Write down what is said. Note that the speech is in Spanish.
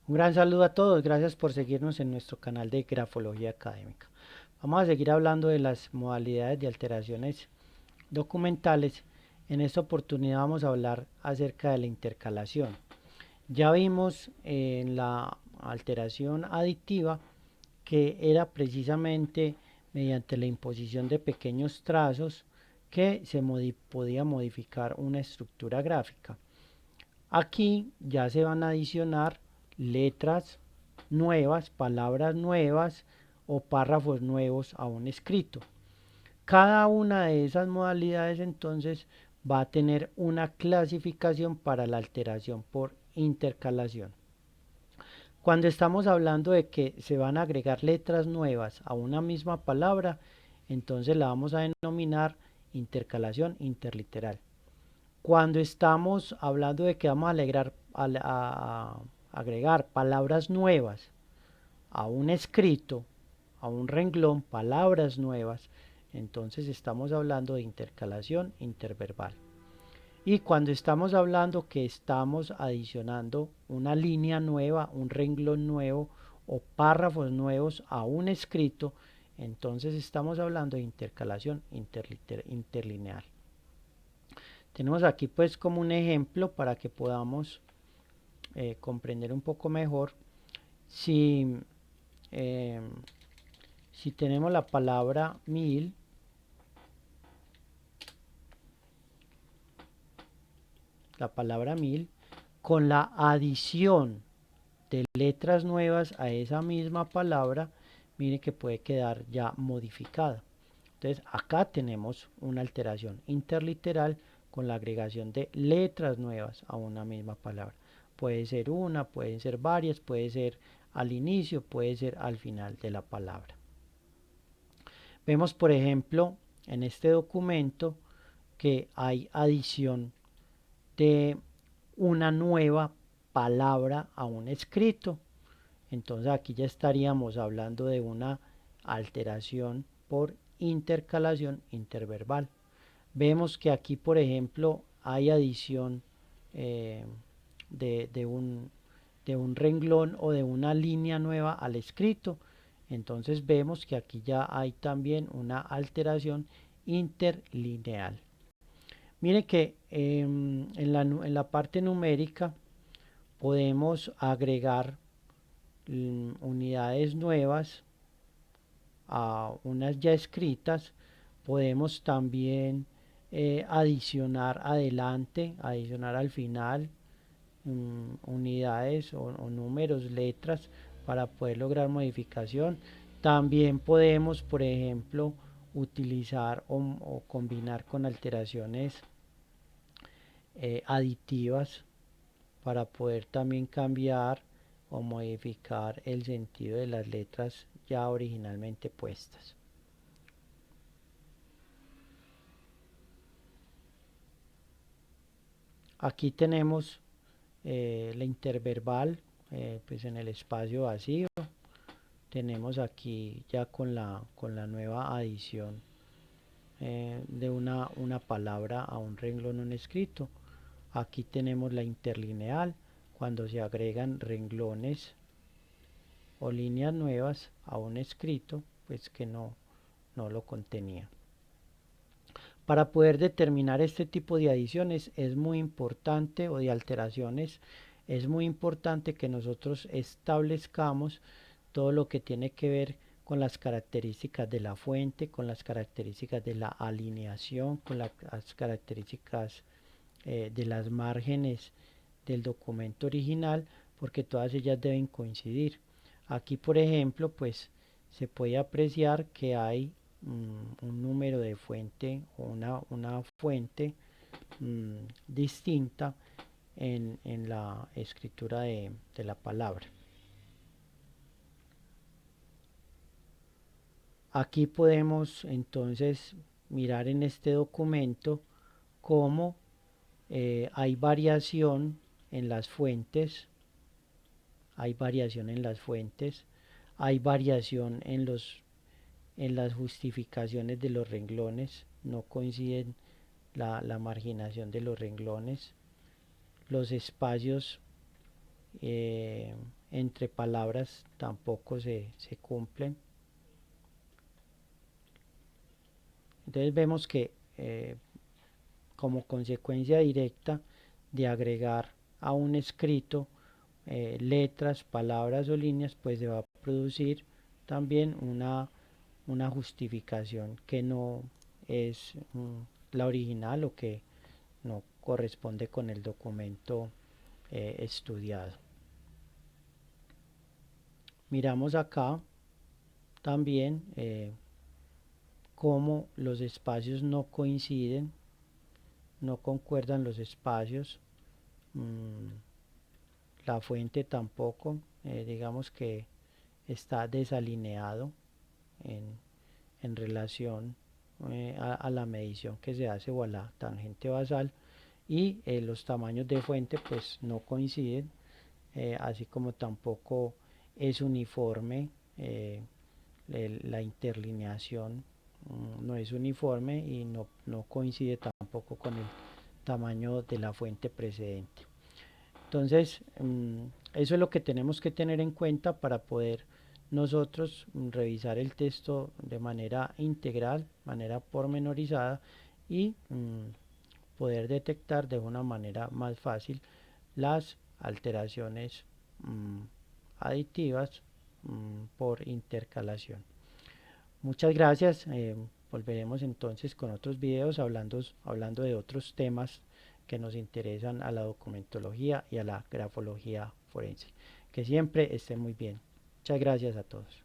Un gran saludo a todos, gracias por seguirnos en nuestro canal de Grafología Académica. Vamos a seguir hablando de las modalidades de alteraciones documentales. En esta oportunidad vamos a hablar acerca de la intercalación. Ya vimos en la alteración aditiva que era precisamente mediante la imposición de pequeños trazos que se podía modificar una estructura gráfica. Aquí ya se van a adicionar letras nuevas, palabras nuevas o párrafos nuevos a un escrito. Cada una de esas modalidades entonces va a tener una clasificación para la alteración por intercalación. Cuando estamos hablando de que se van a agregar letras nuevas a una misma palabra, entonces la vamos a denominar intercalación interliteral. Cuando estamos hablando de que vamos a agregar palabras nuevas a un escrito, a un renglón, palabras nuevas, entonces estamos hablando de intercalación interverbal. Y cuando estamos hablando que estamos adicionando una línea nueva, un renglón nuevo o párrafos nuevos a un escrito, entonces estamos hablando de intercalación interlineal. Tenemos aquí pues como un ejemplo para que podamos comprender un poco mejor. Si, eh, si tenemos la palabra 1000, con la adición de letras nuevas a esa misma palabra, mire que puede quedar ya modificada. Entonces acá tenemos una alteración interliteral con la agregación de letras nuevas a una misma palabra. Puede ser una, pueden ser varias, puede ser al inicio, puede ser al final de la palabra. Vemos por ejemplo en este documento que hay adición de una nueva palabra a un escrito. Entonces aquí ya estaríamos hablando de una alteración por intercalación interverbal. Vemos que aquí, por ejemplo, hay adición eh, de, de, un, de un renglón o de una línea nueva al escrito. Entonces vemos que aquí ya hay también una alteración interlineal. Mire que en la parte numérica podemos agregar unidades nuevas a unas ya escritas. Podemos también adicionar adelante, adicionar al final unidades o números, letras para poder lograr modificación. También podemos, por ejemplo, utilizar o combinar con alteraciones aditivas para poder también cambiar o modificar el sentido de las letras ya originalmente puestas. Aquí tenemos la interverbal, pues en el espacio vacío. Tenemos aquí ya con la nueva adición de una palabra a un renglón no escrito. Aquí tenemos la interlineal, cuando se agregan renglones o líneas nuevas a un escrito pues que no lo contenía. Para poder determinar este tipo de adiciones es muy importante, o de alteraciones, es muy importante que nosotros establezcamos todo lo que tiene que ver con las características de la fuente, con las características de la alineación, con las características de las márgenes del documento original, porque todas ellas deben coincidir. Aquí, por ejemplo, pues se puede apreciar que hay un número de fuente o una fuente distinta en la escritura de la palabra. Aquí podemos entonces mirar en este documento cómo hay variación en las fuentes, hay variación en las fuentes, hay variación en las justificaciones de los renglones, no coinciden la marginación de los renglones, los espacios entre palabras tampoco se cumplen. Entonces vemos que como consecuencia directa de agregar a un escrito letras, palabras o líneas, pues se va a producir también una justificación que no es la original o que no corresponde con el documento estudiado. Miramos acá también cómo los espacios no coinciden, no concuerdan los espacios, la fuente tampoco, digamos que está desalineado en relación a la medición que se hace o a la tangente basal, y los tamaños de fuente pues no coinciden, así como tampoco es uniforme la interlineación, no es uniforme y no coincide tampoco con el tamaño de la fuente precedente. Entonces, eso es lo que tenemos que tener en cuenta para poder nosotros revisar el texto de manera integral, manera pormenorizada, y poder detectar de una manera más fácil las alteraciones aditivas por intercalación. Muchas gracias. Volveremos entonces con otros videos hablando de otros temas que nos interesan a la documentología y a la grafología forense. Que siempre esté muy bien. Muchas gracias a todos.